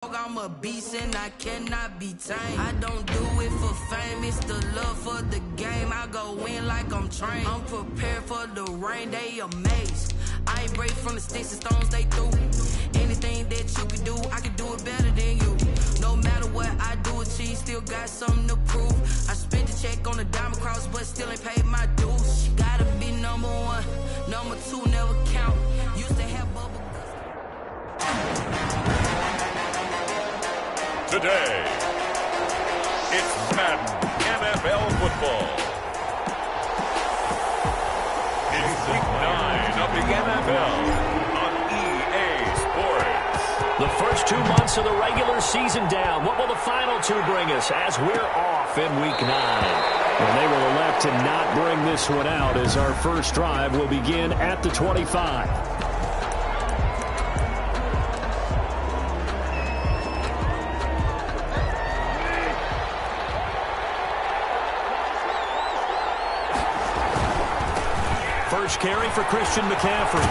I'm a beast and I cannot be tamed. I don't do it for fame, it's the love for the game. I go in like I'm trained. I'm prepared for the rain, they amazed. I ain't break from the sticks and stones they threw. Anything that you can do, I can do it better than you. No matter what I do, achieve, still got something to prove. I spent the check on the diamond cross, but still ain't paid my dues. Gotta be number one, number two never count. Used to have bubble Today, it's Madden NFL football. It's week 9 of the NFL on EA Sports. The first 2 months of the regular season down. What will the final 2 bring us as we're off in week 9? And they will elect to not bring this one out as our first drive will begin at the 25. First carry for Christian McCaffrey.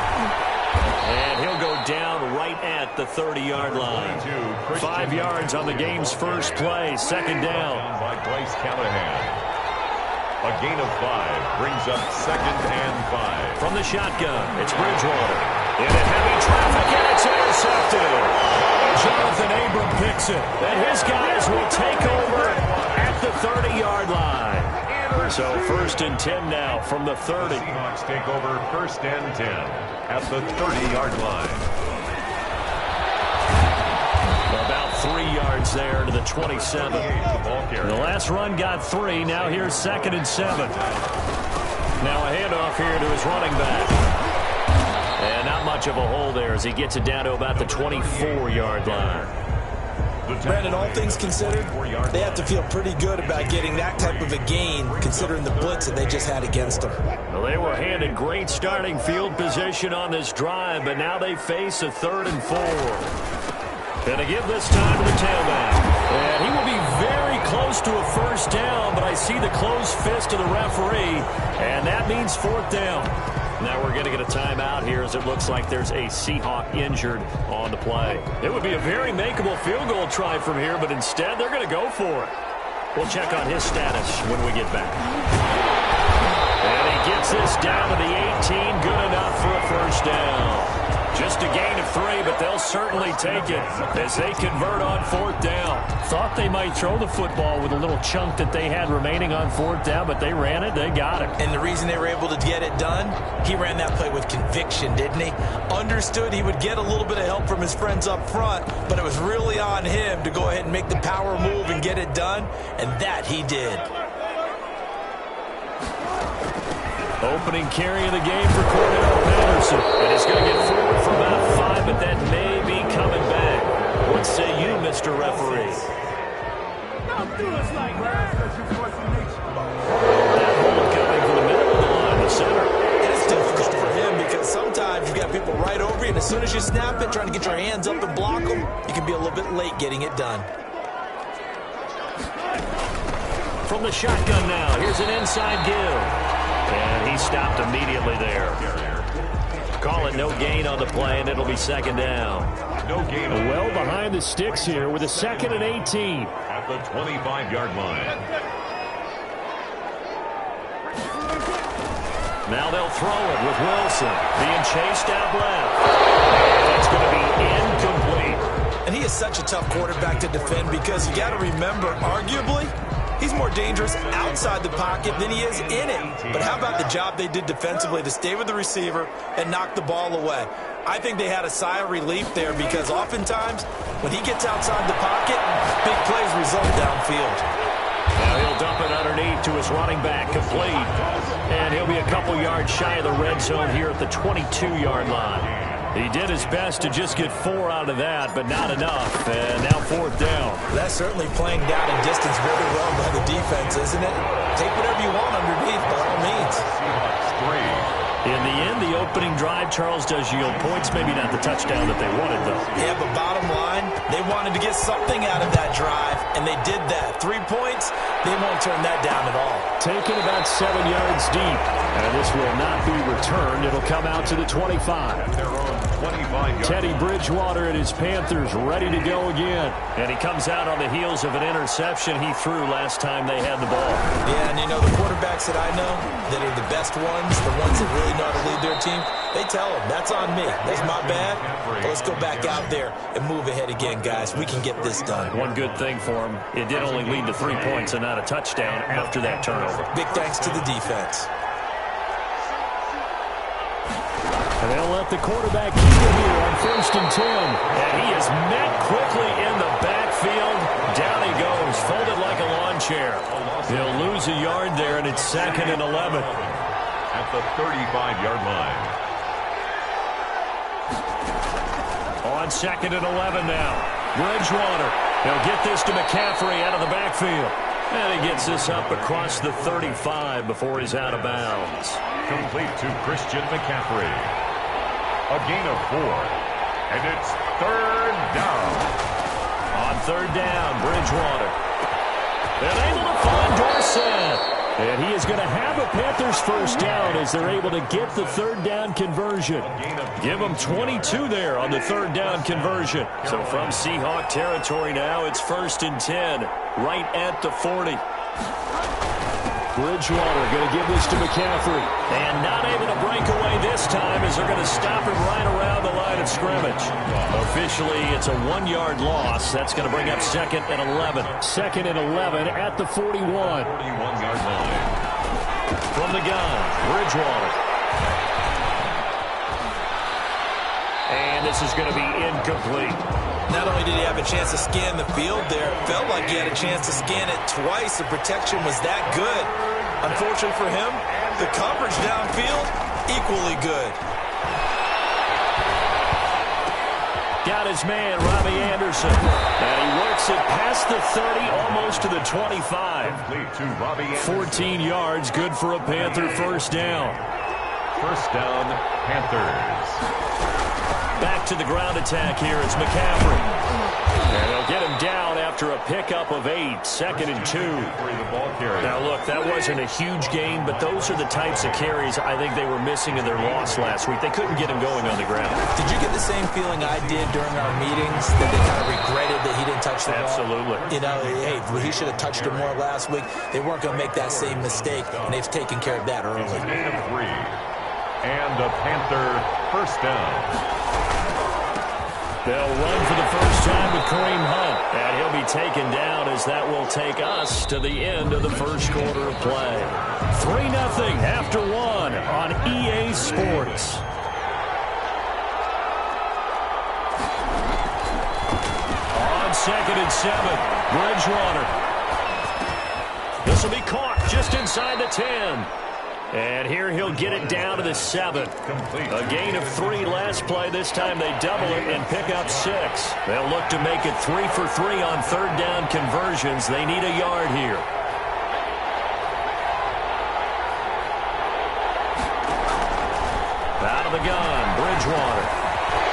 And he'll go down right at the 30-yard line. 5 yards on the game's first play. Second down. By Bryce Callahan. A gain of 5 brings up 2nd and 5. From the shotgun, it's Bridgewater. Into heavy traffic, and it's intercepted. Jonathan Abram picks it. And his guys will take over at the 30-yard line. So 1st and 10 now from the 30. The Seahawks take over 1st and 10 at the 30-yard line. About 3 yards there to the 27. The last run got 3. Now here's 2nd and 7. Now a handoff here to his running back. And not much of a hole there as he gets it down to about the 24-yard line. Brandon, all things considered, they have to feel pretty good about getting that type of a gain, considering the blitz that they just had against them. Well, they were handed great starting field position on this drive, but now they face a 3rd and 4. Going to give this time to the tailback. And he will be very close to a first down, but I see the closed fist of the referee, and that means 4th down. Now we're going to get a timeout here as it looks like there's a Seahawk injured on the play. It would be a very makeable field goal try from here, but instead they're going to go for it. We'll check on his status when we get back. And he gets this down to the 18. Good enough for a first down. Just a gain of 3, but they'll certainly take it as they convert on 4th down. Thought they might throw the football with a little chunk that they had remaining on 4th down, but they ran it, they got it. And the reason they were able to get it done, he ran that play with conviction, didn't he? Understood he would get a little bit of help from his friends up front, but it was really on him to go ahead and make the power move and get it done, and that he did. Opening carry of the game for Cordell Patterson. And he's going to get forward for about 5, but that may be coming back. What say you, Mr. Referee? Don't do us like that. That ball coming from the middle of the line, the center. And it's difficult for him because sometimes you got people right over you, and as soon as you snap it, trying to get your hands up and block them, you can be a little bit late getting it done. From the shotgun now, here's an inside give. And he stopped immediately there. Call it no gain on the play, and it'll be 2nd down. No gain. Well behind the sticks here with a 2nd and 18. At the 25-yard line. Now they'll throw it with Wilson being chased out left. It's going to be incomplete. And he is such a tough quarterback to defend because you got to remember, arguably, he's more dangerous outside the pocket than he is in it. But how about the job they did defensively to stay with the receiver and knock the ball away? I think they had a sigh of relief there because oftentimes when he gets outside the pocket, big plays result downfield. Now he'll dump it underneath to his running back, complete. And he'll be a couple yards shy of the red zone here at the 22-yard line. He did his best to just get 4 out of that, but not enough. And now 4th down. That's certainly playing down in distance very well by the defense, isn't it? Take whatever you want underneath, by all means. In the end, the opening drive, Charles, does yield points. Maybe not the touchdown that they wanted, though. Yeah, but bottom line, they wanted to get something out of that drive, and they did that. 3 points, they won't turn that down at all. Taken about 7 yards deep, and this will not be returned. It'll come out to the 25. Their own 25 yards. Teddy Bridgewater and his Panthers ready to go again. And he comes out on the heels of an interception he threw last time they had the ball. Yeah, and you know, the quarterbacks that I know that are the best ones, the ones that really know how to lead their team, they tell them, that's on me. That's my bad. But let's go back out there and move ahead again, guys. We can get this done. One good thing for him, it did only lead to 3 points and not a touchdown after that turnover. Big thanks to the defense. And they'll let the quarterback keep it here on 1st and 10. And he is met quickly in the backfield. Down he goes, folded like a lawn chair. He'll lose a yard there, and it's 2nd and 11. At the 35-yard line. On 2nd and 11 now. Bridgewater. He'll get this to McCaffrey out of the backfield. And he gets this up across the 35 before he's out of bounds. Complete to Christian McCaffrey. A gain of 4. And it's 3rd down. On 3rd down, Bridgewater. And able to find Dorsett. And he is going to have a Panthers first down as they're able to get the 3rd down conversion. Give them 22 there on the 3rd down conversion. So from Seahawk territory now, it's 1st and 10, right at the 40. Bridgewater going to give this to McCaffrey. And not able to break away this time as they're going to stop him right around the line of scrimmage. Officially, it's a 1-yard loss. That's going to bring up 2nd and 11. 2nd and 11 at the 41. 41-yard line. From the gun, Bridgewater. And this is going to be incomplete. Not only did he have a chance to scan the field there, it felt like he had a chance to scan it twice. The protection was that good. Unfortunately for him, the coverage downfield, equally good. Got his man, Robbie Anderson. And he works it past the 30, almost to the 25. Complete to Robbie Anderson. 14 yards, good for a Panther first down. First down, Panthers. Back to the ground attack here. It's McCaffrey. And they'll get him down after a pickup of 8. 2nd and 2. Now, look, that wasn't a huge gain, but those are the types of carries I think they were missing in their loss last week. They couldn't get him going on the ground. Did you get the same feeling I did during our meetings, that they kind of regretted that he didn't touch the ball? Absolutely. You know, hey, he should have touched it more last week. They weren't going to make that same mistake, and they've taken care of that early. Gain of 3. And a Panther first down. They'll run for the first time with Kareem Hunt. And he'll be taken down as that will take us to the end of the first quarter of play. 3-0 after 1 on EA Sports. On 2nd and 7, Bridgewater. This will be caught just inside the 10. And here he'll get it down to the 7. A gain of 3 last play. This time they double it and pick up 6. They'll look to make it 3 for 3 on 3rd down conversions. They need a yard here. Out of the gun, Bridgewater.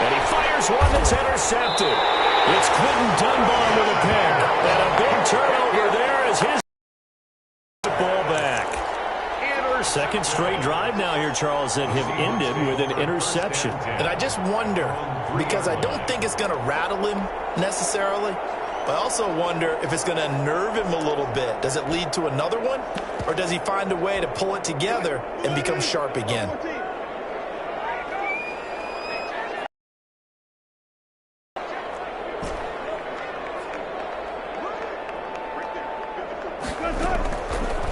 And he fires one that's intercepted. It's Quentin Dunbar with a pick. And a big turnover there as his ball back. Second straight drive now here, Charles, that have ended with an interception. And I just wonder, because I don't think it's going to rattle him necessarily, but I also wonder if it's going to nerve him a little bit. Does it lead to another one? Or does he find a way to pull it together and become sharp again?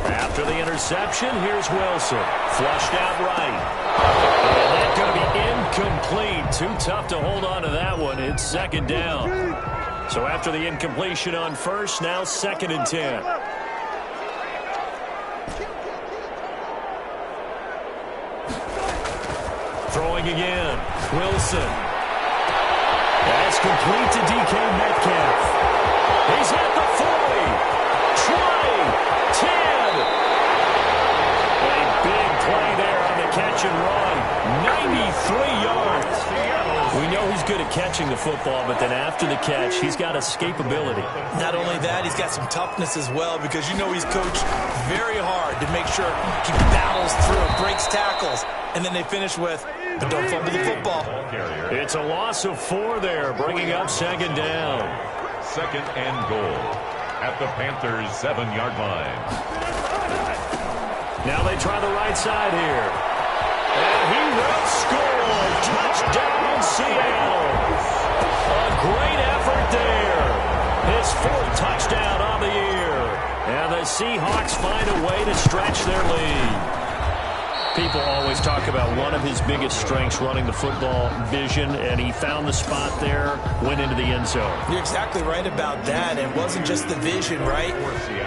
After the interception, here's Wilson. Flushed out right. And that's going to be incomplete. Too tough to hold on to that one. It's 2nd down. So after the incompletion on 1st, now 2nd and 10. Throwing again. Wilson. That's complete to DK Metcalf. He's at the 40. 20. 10. A big play there on the catch and run. 93 yards. We know he's good at catching the football, but then after the catch, he's got escapability. Not only that, he's got some toughness as well, because you know he's coached very hard to make sure he battles through, breaks tackles, and then they finish with, but don't fumble the football. It's a loss of 4 there, bringing up second down. Second and goal at the Panthers' 7-yard line. Now they try the right side here. And he will score. Touchdown, Seattle. A great effort there. His 4th touchdown on the year. And the Seahawks find a way to stretch their lead. People always talk about one of his biggest strengths, running the football, vision, and he found the spot there, went into the end zone. You're exactly right about that. It wasn't just the vision, right?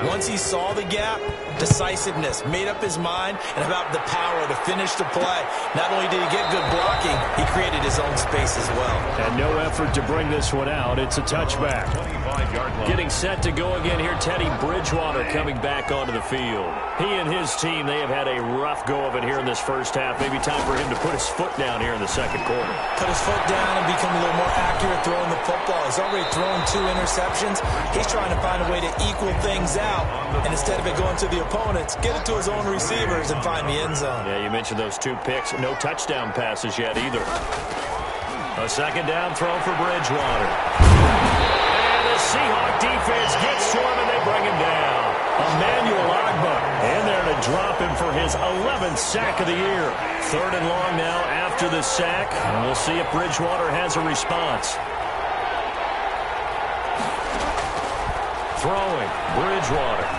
Once he saw the gap, decisiveness, made up his mind, and about the power to finish the play. Not only did he get good blocking, he created his own space as well. And no effort to bring this one out. It's a touchback. 25-yard line. Getting set to go again here, Teddy Bridgewater coming back onto the field. He and his team, they have had a rough go of it here in this first half. Maybe time for him to put his foot down here in the second quarter. Put his foot down and become a little more accurate throwing the football. He's already thrown 2 interceptions. He's trying to find a way to equal things out. And instead of it going to the opponents, get it to his own receivers and find the end zone. Yeah, you mentioned those 2 picks. No touchdown passes yet either. A second down throw for Bridgewater. And the Seahawk defense gets to him and they bring him down. Emmanuel Ogbah in there to drop him for his 11th sack of the year. 3rd and long now after the sack. And we'll see if Bridgewater has a response. Throwing, Bridgewater.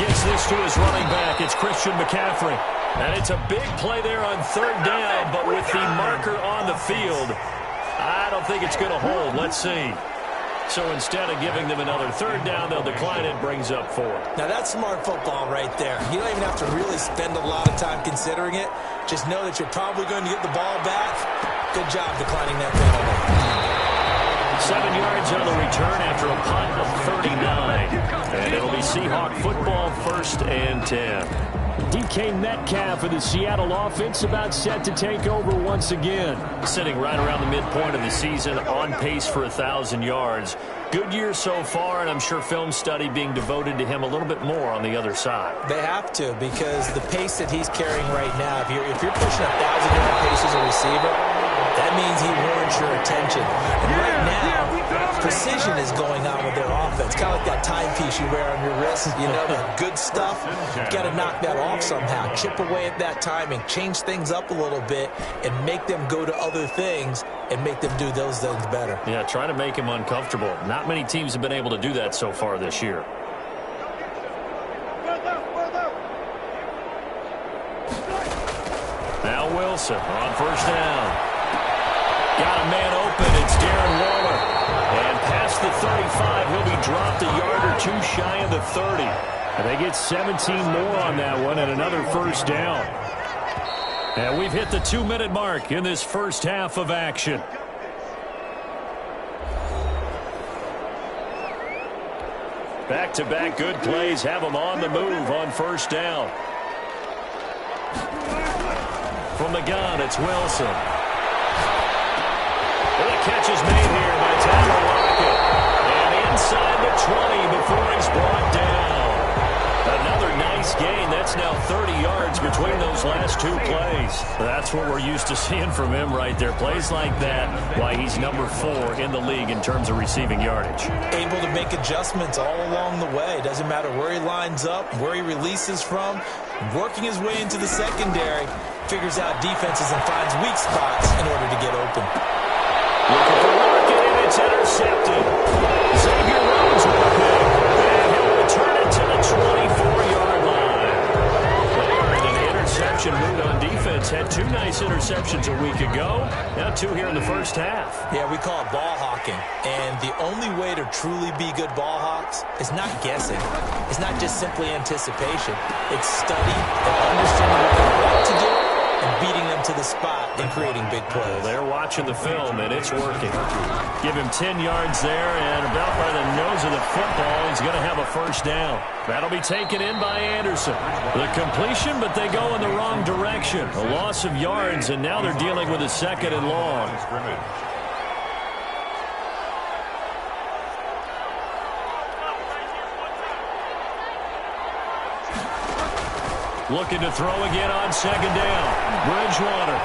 Gets this to his running back. It's Christian McCaffrey. And it's a big play there on 3rd down, but with the marker on the field, I don't think it's going to hold. Let's see. So instead of giving them another 3rd down, they'll decline it. Brings up 4. Now that's smart football right there. You don't even have to really spend a lot of time considering it. Just know that you're probably going to get the ball back. Good job declining that penalty. 7 yards on the return after a punt of 39. And it'll be Seahawk football, 1st and 10. DK Metcalf of the Seattle offense about set to take over once again. Sitting right around the midpoint of the season, on pace for 1,000 yards. Good year so far, and I'm sure film study being devoted to him a little bit more on the other side. They have to, because the pace that he's carrying right now, if you're pushing 1,000-yard pace as a receiver, that means he warrants your attention. And right now, precision is going on with their offense. Kind of like that timepiece you wear on your wrist. You know, the good stuff. You got to knock that off somehow. Chip away at that timing. Change things up a little bit and make them go to other things and make them do those things better. Yeah, try to make him uncomfortable. Not many teams have been able to do that so far this year. Now Wilson on 1st down. Got a man open. It's Darren Waller. And past the 35, he'll be dropped a yard or 2 shy of the 30. And they get 17 more on that one and another 1st down. And we've hit the 2-minute mark in this first half of action. Back-to-back good plays have them on the move on 1st down. From the gun, it's Wilson. Well, the catch is made here by Tyler Lockett. And inside the 20 before he's brought down. Another nice gain. That's now 30 yards between those last 2 plays. That's what we're used to seeing from him right there. Plays like that, why he's number 4 in the league in terms of receiving yardage. Able to make adjustments all along the way. Doesn't matter where he lines up, where he releases from. Working his way into the secondary, figures out defenses and finds weak spots in order to get open. Looking for Lockett, and it's intercepted. Xavier Rhodes with a pick, and he'll return it to the 24-yard line. They are in an interception mood on defense. Had 2 nice interceptions a week ago. Now 2 here in the first half. Yeah, we call it ball hawking. And the only way to truly be good ball hawks is not guessing. It's not just simply anticipation. It's study and understanding what they want to do and beating them to the spot and creating big plays. Well, they're watching the film, and it's working. Give him 10 yards there, and about by the nose of the football, he's going to have a 1st down. That'll be taken in by Anderson. The completion, but they go in the wrong direction. A loss of yards, and now they're dealing with a 2nd and long. Looking to throw again on second down. Bridgewater.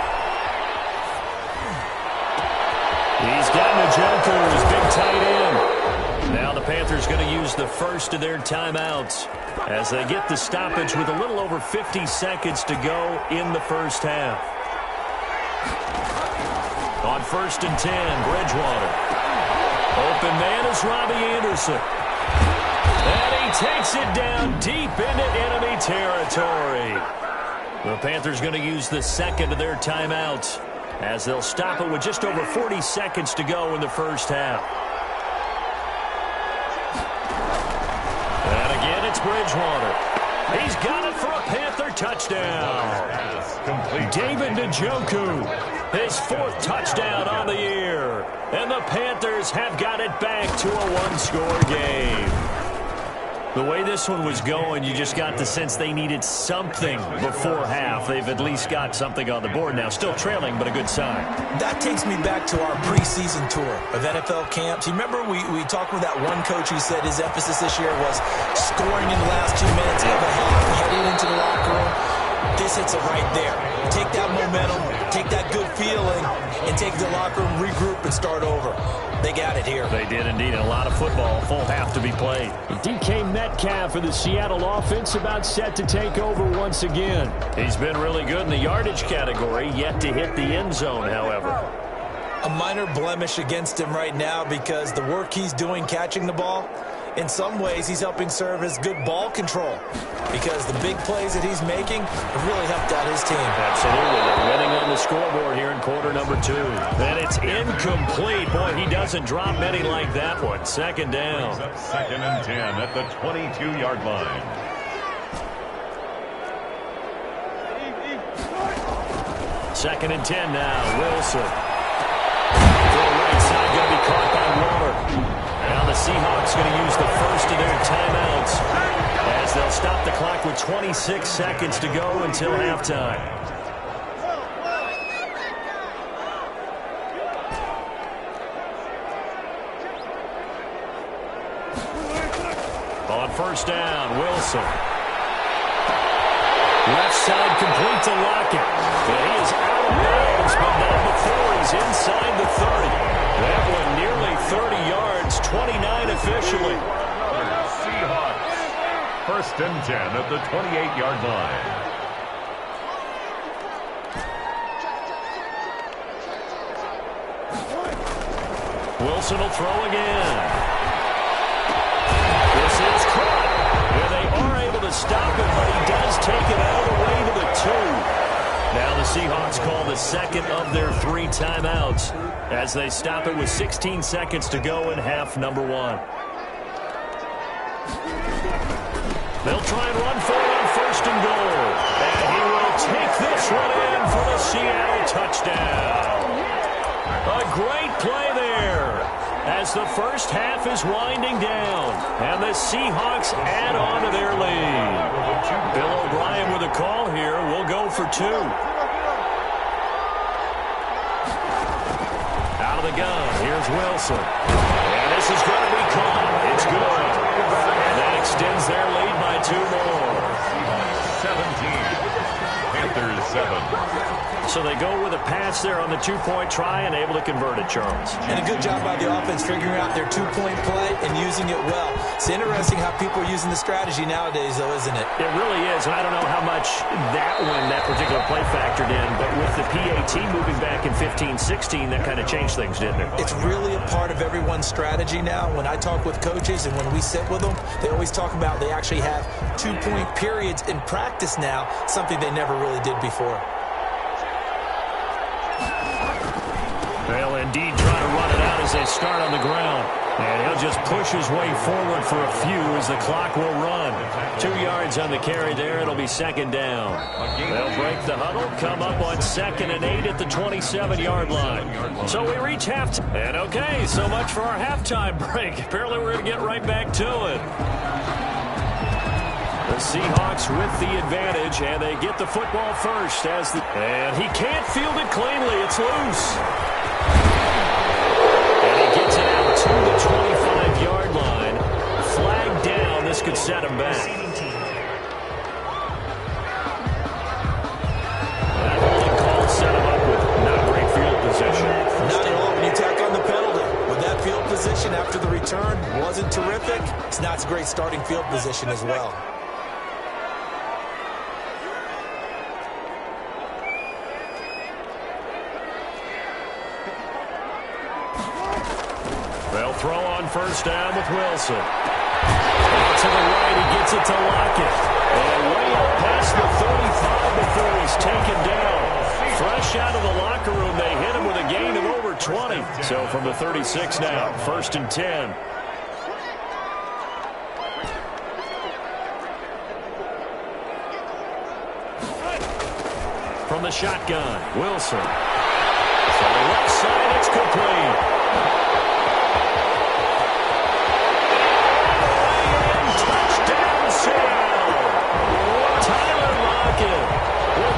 He's got Njoku, his big tight end. Now the Panthers going to use the first of their timeouts as they get the stoppage with a little over 50 seconds to go in the first half. On 1st and 10, Bridgewater. Open man is Robbie Anderson. And he takes it down deep into enemy territory. The Panthers going to use the second of their timeouts as they'll stop it with just over 40 seconds to go in the first half. And again, it's Bridgewater. He's got it for a Panther touchdown. David Njoku, his 4th touchdown on the year. And the Panthers have got it back to a one-score game. The way this one was going, you just got the sense they needed something before half. They've at least got something on the board now. Still trailing, but a good sign. That takes me back to our preseason tour of NFL camps. You remember we talked with that one coach who said his emphasis this year was scoring in the last 2 minutes of a half, heading into the locker room. This hits it right there. Take that momentum, take that good feeling, and take the locker room, regroup, and start over. They got it here. They did indeed. A lot of football, full half to be played. DK Metcalf for the Seattle offense about set to take over once again. He's been really good in the yardage category, yet to hit the end zone, however. A minor blemish against him right now because the work he's doing catching the ball, in some ways he's helping serve as good ball control because the big plays that he's making have really helped out his team. Absolutely. They're winning on the scoreboard here in quarter number 2. And it's incomplete. Boy, he doesn't drop many like that one. Second down. 2nd and 10 at the 22-yard line. Second and 10 now. Wilson. To the right side, going to be caught by Waller. Now the Seahawks going to use the first of their timeouts as they'll stop the clock with 26 seconds to go until halftime. On 1st down, Wilson. Left side complete to Lockett. And he is out of bounds, but not before he's inside the 30. That one nearly 30 yards, 29 officially. Seahawks. 1st and 10 at the 28-yard line. Wilson will throw again. This is caught. And they are able to stop him, but he does take it out of the way to the 2. Now the Seahawks call the second of their 3 timeouts as they stop it with 16 seconds to go in half number 1. They'll try and run for it on 1st and goal. And he will take this one in for the Seattle touchdown. A great play there as the first half is winding down. And the Seahawks add on to their lead. Bill O'Brien with a call here. We'll go for 2. Out of the gun. Here's Wilson. And this is going to be caught. It's good. And that extends their lead by 2 more. 17. Panthers 7. So they go with a pass there on the 2-point try and able to convert it, Charles. And a good job by the offense figuring out their 2-point play and using it well. It's interesting how people are using the strategy nowadays, though, isn't it? It really is, and I don't know how much that particular play factored in, but with the PAT moving back in 15-16, that kind of changed things, didn't it? It's really a part of everyone's strategy now. When I talk with coaches and when we sit with them, they always talk about they actually have 2-point periods in practice now, something they never really did before. They'll indeed try to run it out as they start on the ground. And he'll just push his way forward for a few as the clock will run. 2 yards on the carry there. It'll be second down. They'll break the huddle, come up on 2nd and 8 at the 27-yard line. So we reach halftime. And okay, so much for our halftime break. Apparently we're going to get right back to it. The Seahawks with the advantage, and they get the football first. And he can't field it cleanly. It's loose. And he gets it out to the 25-yard line. Flag down. This could set him back. position after the return wasn't terrific. It's not a great starting field position as well. They'll throw on first down with Wilson. Out to the right, he gets it to Lockett. And way up past the 35 before he's taken down. Fresh out of the locker room, they hit him with a gain of over 20. So from the 36 now, 1st and 10. From the shotgun, Wilson. To the left side, it's complete.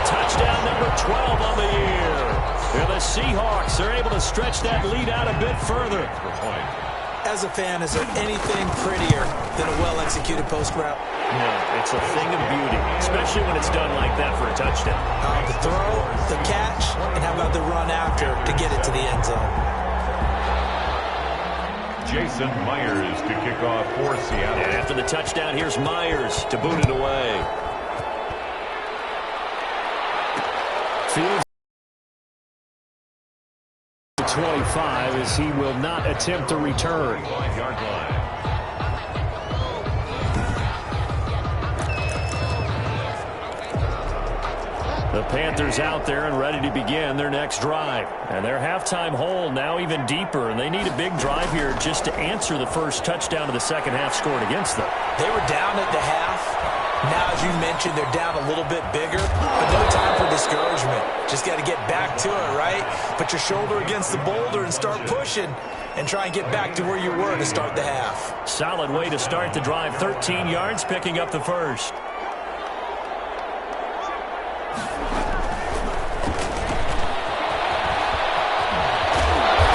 Touchdown number 12 on the year. And the Seahawks are able to stretch that lead out a bit further. As a fan, is there anything prettier than a well-executed post route? No, it's a thing of beauty, especially when it's done like that for a touchdown. The throw, the catch, and how about the run after to get it to the end zone? Jason Myers to kick off for Seattle. And after the touchdown, here's Myers to boot it away. Fields 25 as he will not attempt to return. 5-yard line. The Panthers out there and ready to begin their next drive. And their halftime hole now even deeper, and they need a big drive here just to answer the first touchdown of the second half scored against them. They were down at the half. Now, as you mentioned, they're down a little bit bigger, but no time for discouragement. Just got to get back to it, right? Put your shoulder against the boulder and start pushing and try and get back to where you were to start the half. Solid way to start the drive. 13 yards, picking up the first.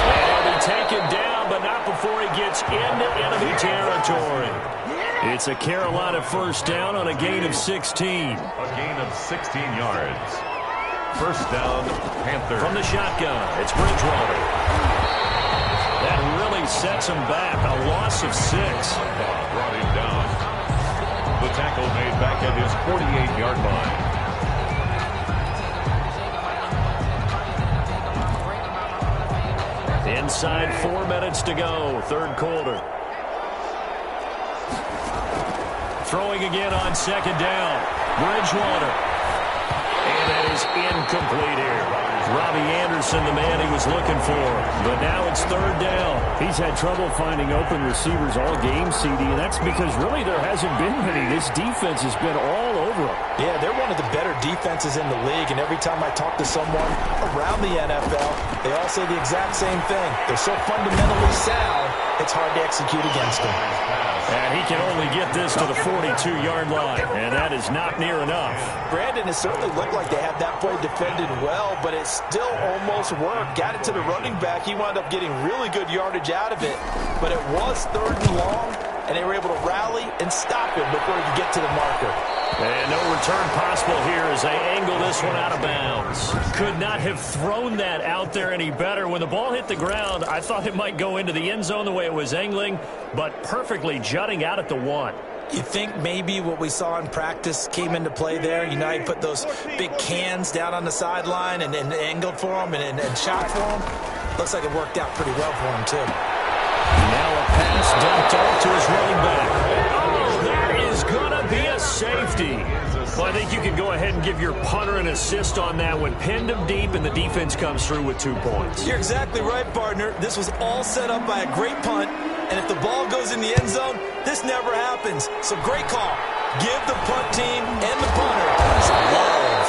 And he'll be taken down, but not before he gets into enemy territory. It's a Carolina first down on a gain of 16. A gain of 16 yards. First down, Panthers. From the shotgun, it's Bridgewater. That really sets him back. A loss of 6. Brought him down. The tackle made back at his 48-yard line. Inside 4 minutes to go, third quarter. Throwing again on second down. Bridgewater. And that is incomplete here. Robbie Anderson, the man he was looking for. But now it's third down. He's had trouble finding open receivers all game, CD, and that's because really there hasn't been many. This defense has been all over him. Yeah, they're one of the better defenses in the league, and every time I talk to someone around the NFL, they all say the exact same thing. They're so fundamentally sound, it's hard to execute against them. And he can only get this to the 42-yard line, and that is not near enough. Brandon, it certainly looked like they had that play defended well, but it still almost worked. Got it to the running back. He wound up getting really good yardage out of it, but it was third and long, and they were able to rally and stop him before he could get to the marker. And no return possible here as they angle this one out of bounds. Could not have thrown that out there any better. When the ball hit the ground, I thought it might go into the end zone the way it was angling, but perfectly jutting out at the 1. You think maybe what we saw in practice came into play there? You know, he put those big cans down on the sideline and angled for him and shot for him. Looks like it worked out pretty well for him, too. Now a pass dumped off to his running back. Oh, there is going to be a safety. Well, I think you can go ahead and give your punter an assist on that one. Pinned him deep, and the defense comes through with 2 points. You're exactly right, partner. This was all set up by a great punt, and if the ball goes in the end zone, this never happens. So great call. Give the punt team and the punter some love.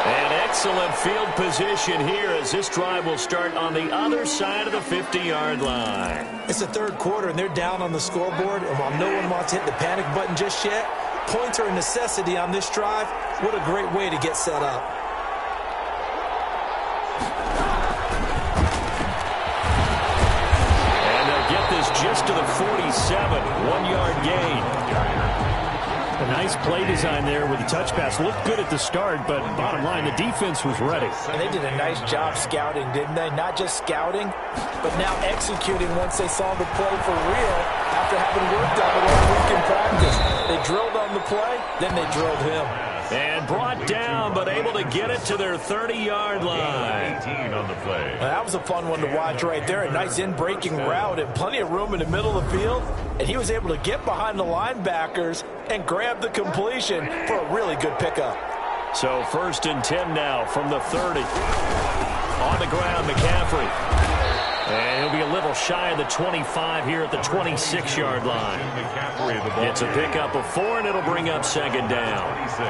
An excellent field position here as this drive will start on the other side of the 50-yard line. It's the third quarter, and they're down on the scoreboard, and while no one wants to hit the panic button just yet, points are a necessity on this drive. What a great way to get set up. And they'll get this just to the 47, 1-yard gain. A nice play design there with the touch pass. Looked good at the start, but bottom line, the defense was ready. And they did a nice job scouting, didn't they? Not just scouting, but now executing once they saw the play for real after having worked on it all week in practice. They drilled on the play, then they drilled him. And brought down, but able to get it to their 30-yard line. 18 on the play. Well, that was a fun one to watch right there. A nice in-breaking route and plenty of room in the middle of the field. And he was able to get behind the linebackers and grab the completion for a really good pickup. So 1st and 10 now from the 30. On the ground, McCaffrey. And he'll be a little shy of the 25 here at the 26-yard line. It's a pickup of 4, and it'll bring up 2nd down. 26.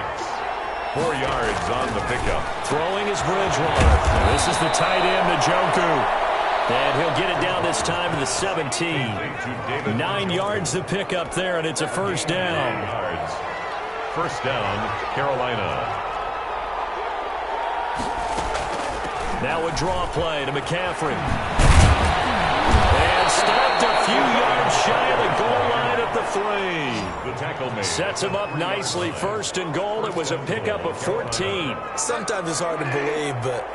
4 yards on the pickup. Throwing is Bridgewater. This is the tight end, Njoku. And he'll get it down this time to the 17. 9 yards the pickup there, and it's a 1st down. 9 yards. 1st down, Carolina. Now a draw play to McCaffrey. And stopped a few yards shy of the goal line at the 3. The tackle made. Sets him up nicely. 1st and goal. It was a pickup of 14. Sometimes it's hard to believe, but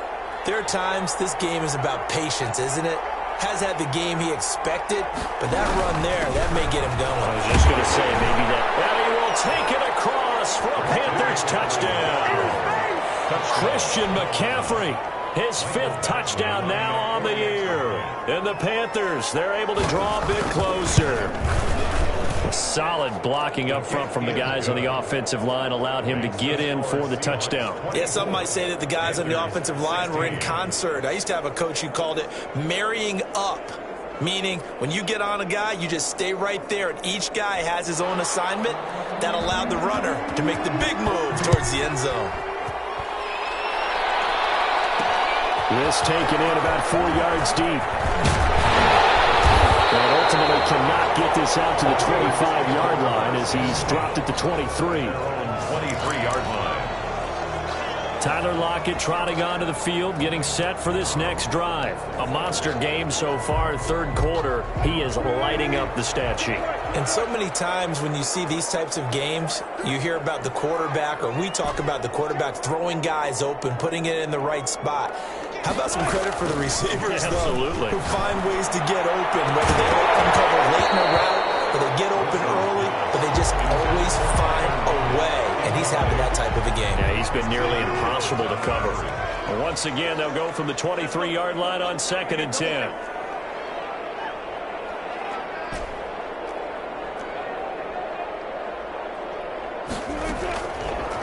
there are times this game is about patience, isn't it? Has had the game he expected, but that run there, that may get him going. I was just going to say maybe that. And he will take it across for a Panthers touchdown. Christian McCaffrey. His 5th touchdown now on the year. And the Panthers, they're able to draw a bit closer. Solid blocking up front from the guys on the offensive line allowed him to get in for the touchdown. Yeah, some might say that the guys on the offensive line were in concert. I used to have a coach who called it marrying up, meaning when you get on a guy, you just stay right there, and each guy has his own assignment. That allowed the runner to make the big move towards the end zone. This taken in about 4 yards deep. And ultimately cannot get this out to the 25-yard line as he's dropped at the 23. 23-yard line. Tyler Lockett trotting onto the field, getting set for this next drive. A monster game so far, 3rd quarter. He is lighting up the stat sheet. And so many times when you see these types of games, you hear about the quarterback, or we talk about the quarterback throwing guys open, putting it in the right spot. How about some credit for the receivers, though, who find ways to get open, whether they uncover late in the route or they get open early, but they just always find a way. And he's having that type of a game. Yeah, he's been nearly impossible to cover. And once again, they'll go from the 23-yard line on 2nd and 10.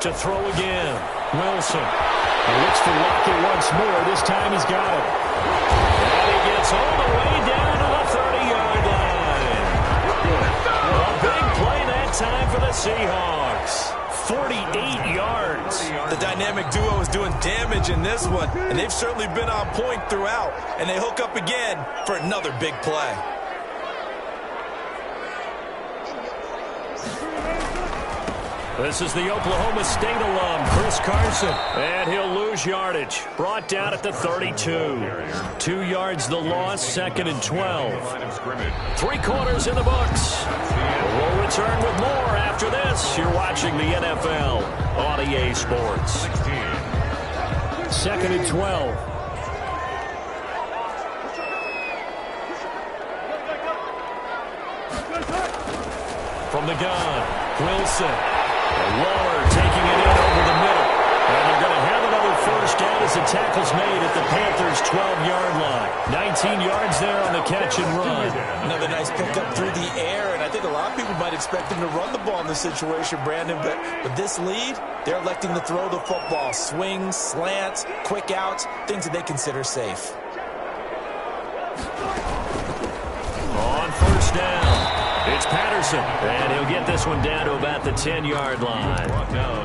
To throw again, Wilson. He looks for Lockett once more. This time he's got it. And he gets all the way down to the 30-yard line. A big play that time for the Seahawks. 48 yards. The dynamic duo is doing damage in this one, and they've certainly been on point throughout. And they hook up again for another big play. This is the Oklahoma State alum, Chris Carson. And he'll lose yardage. Brought down at the 32. 2 yards the loss, 2nd and 12. 3 quarters in the books. We'll return with more after this. You're watching the NFL on EA Sports. 2nd and 12. From the gun, Wilson. Waller taking it in over the middle. And they're going to have another 1st down as the tackle's made at the Panthers' 12-yard line. 19 yards there on the catch and run. Another nice pickup through the air, and I think a lot of people might expect him to run the ball in this situation, Brandon, but with this lead, they're electing to throw the football. Swings, slants, quick outs, things that they consider safe. On 1st down. It's Patterson, and he'll get this one down to about the 10-yard line.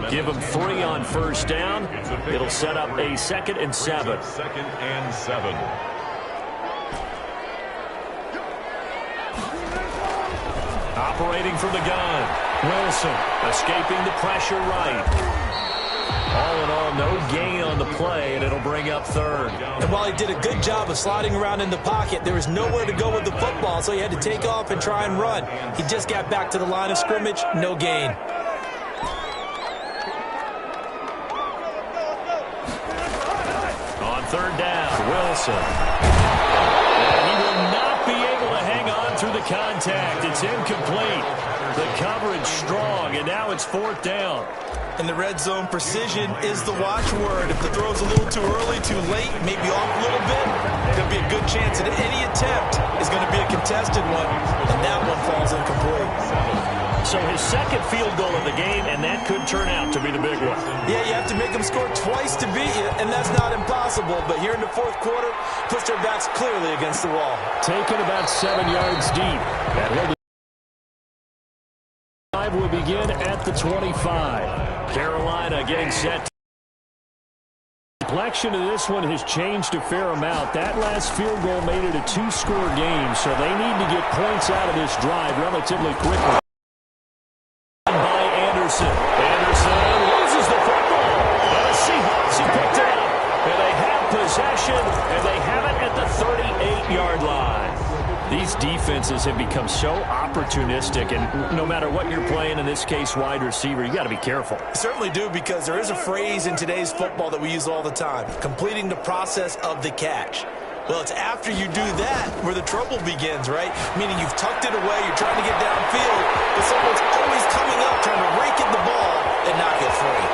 Give him 3 on 1st down. It'll set up a 2nd and 7. 2nd and 7. Operating from the gun, Wilson escaping the pressure right. All in all, no gain on the play, and it'll bring up 3rd. And while he did a good job of sliding around in the pocket, there was nowhere to go with the football, so he had to take off and try and run. He just got back to the line of scrimmage, no gain. Anderson. And he will not be able to hang on through the contact. It's incomplete. The coverage strong, and now it's 4th down. In the red zone, precision is the watchword. If the throw's a little too early, too late, maybe off a little bit, there'll be a good chance that any attempt is going to be a contested one, and that one falls incomplete. So his second field goal of the game, and that could turn out to be the big one. Yeah, you have to make them score twice to beat you, and that's not impossible. But here in the 4th quarter, puts their backs clearly against the wall. Taken about 7 yards deep. That drive will begin at the 25. Carolina getting set. The complexion of this one has changed a fair amount. That last field goal made it a 2-score game, so they need to get points out of this drive relatively quickly. By Anderson. Anderson loses the football. And the Seahawks have picked it up. And they have possession, and they have it at the 38-yard line. These defenses have become so opportunistic, and no matter what you're playing, in this case wide receiver, you got to be careful. Certainly do, because there is a phrase in today's football that we use all the time, completing the process of the catch. Well, it's after you do that where the trouble begins, right? Meaning you've tucked it away, you're trying to get downfield, but someone's always coming up trying to rake at the ball and knock it free.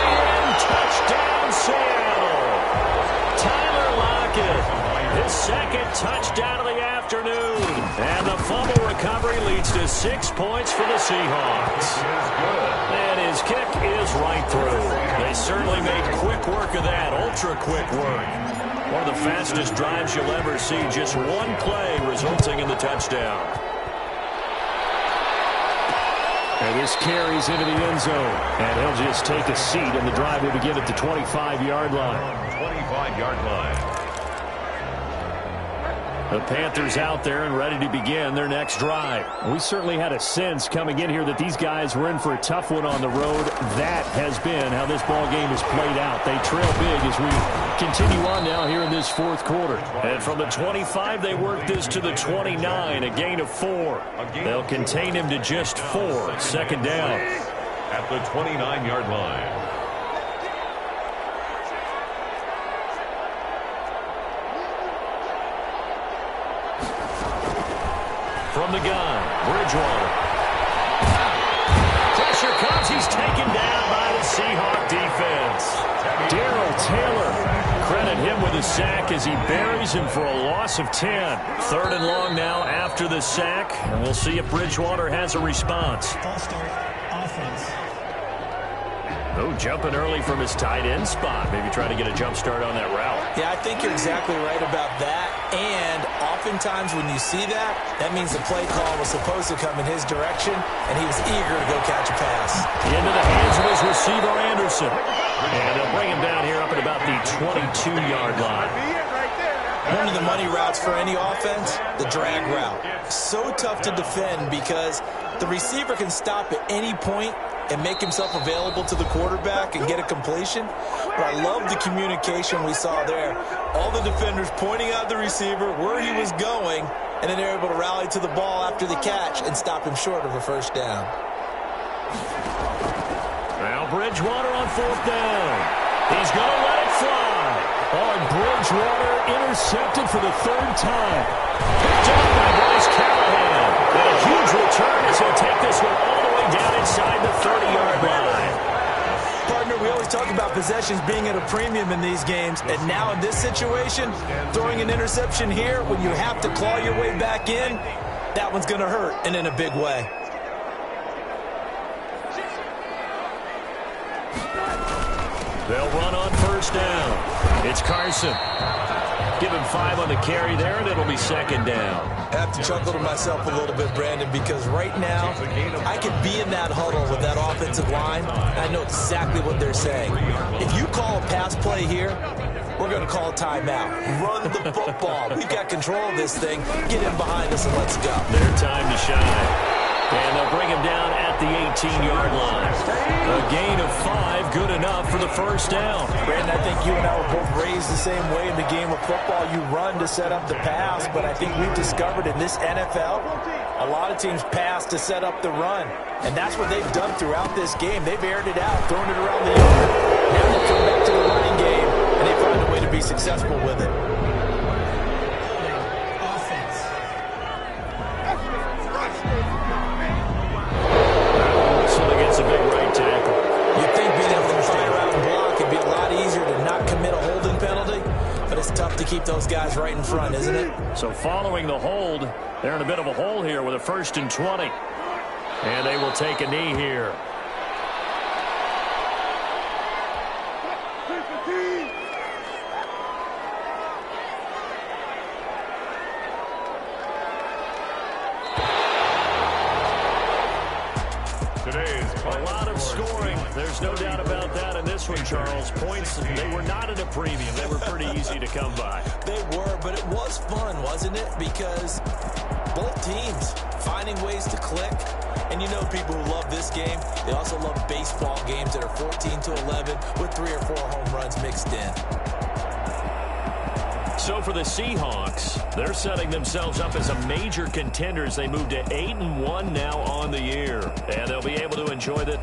And touchdown, Seattle. Tyler Lockett, his second touchdown of the afternoon. And the fumble recovery leads to 6 points for the Seahawks. And his kick is right through. They certainly made quick work of that, ultra-quick work. One of the fastest drives you'll ever see, just one play resulting in the touchdown. And this carries into the end zone. And he'll just take a seat, and the drive will begin at the 25-yard line. 25-yard line. The Panthers out there and ready to begin their next drive. We certainly had a sense coming in here that these guys were in for a tough one on the road. That has been how this ball game has played out. They trail big as we continue on now here in this 4th quarter. And from the 25, they work this to the 29, a gain of 4. They'll contain him to just 4. 2nd down. At the 29-yard line. From the gun, Bridgewater. Pressure comes. He's taken down by the Seahawk defense. Darrell Taylor, credit him with a sack as he buries him for a loss of 10. 3rd and long now after the sack, and we'll see if Bridgewater has a response. Oh, jumping early from his tight end spot. Maybe trying to get a jump start on that route. Yeah, I think you're exactly right about that. And oftentimes when you see that, that means the play call was supposed to come in his direction, and he was eager to go catch a pass. Into the hands of his receiver, Anderson. And they'll bring him down here up at about the 22-yard line. One of the money routes for any offense, the drag route. So tough to defend because the receiver can stop at any point and make himself available to the quarterback and get a completion. But I love the communication we saw there. All the defenders pointing out the receiver where he was going, and then they're able to rally to the ball after the catch and stop him short of a 1st down. Now Bridgewater on 4th down. He's going to let it fly. And Bridgewater intercepted for the 3rd time. Picked up by Bryce Callahan. And a huge return as he'll take this one all the way down inside the 30-yard line. Partner, we always talk about possessions being at a premium in these games, and now in this situation, throwing an interception here when you have to claw your way back in, that one's going to hurt, and in a big way. They'll run on 1st down. It's Carson. Give him 5 on the carry there, and it'll be 2nd down. I have to chuckle to myself a little bit, Brandon, because right now I could be in that huddle with that offensive line, and I know exactly what they're saying. If you call a pass play here, we're going to call a timeout. Run the football. We've got control of this thing. Get in behind us and let's go. Their time to shine. And they'll bring him down at the 18-yard line. A gain of 5, good enough for the 1st down. Brandon, I think you and I were both raised the same way in the game of football. You run to set up the pass, but I think we've discovered in this NFL, a lot of teams pass to set up the run. And that's what they've done throughout this game. They've aired it out, thrown it around the yard. Now they come back to the running game, and they find a to be successful with it. So against a big right tackle. You'd think being able to fire out and block would be a lot easier to not commit a holding penalty, but it's tough to keep those guys right in front, isn't it? So following the hold, they're in a bit of a hole here with a 1st and 20. And they will take a knee here. A lot of scoring. There's no doubt about that in this one, Charles. Points, they were not at a premium. They were pretty easy to come by. They were, but it was fun, wasn't it? Because both teams finding ways to click. And you know people who love this game, they also love baseball games that are 14-11 with 3 or 4 home runs mixed in. So for the Seahawks, they're setting themselves up as a major contender as they move to 8-1 now on the year. And they'll be able to enjoy the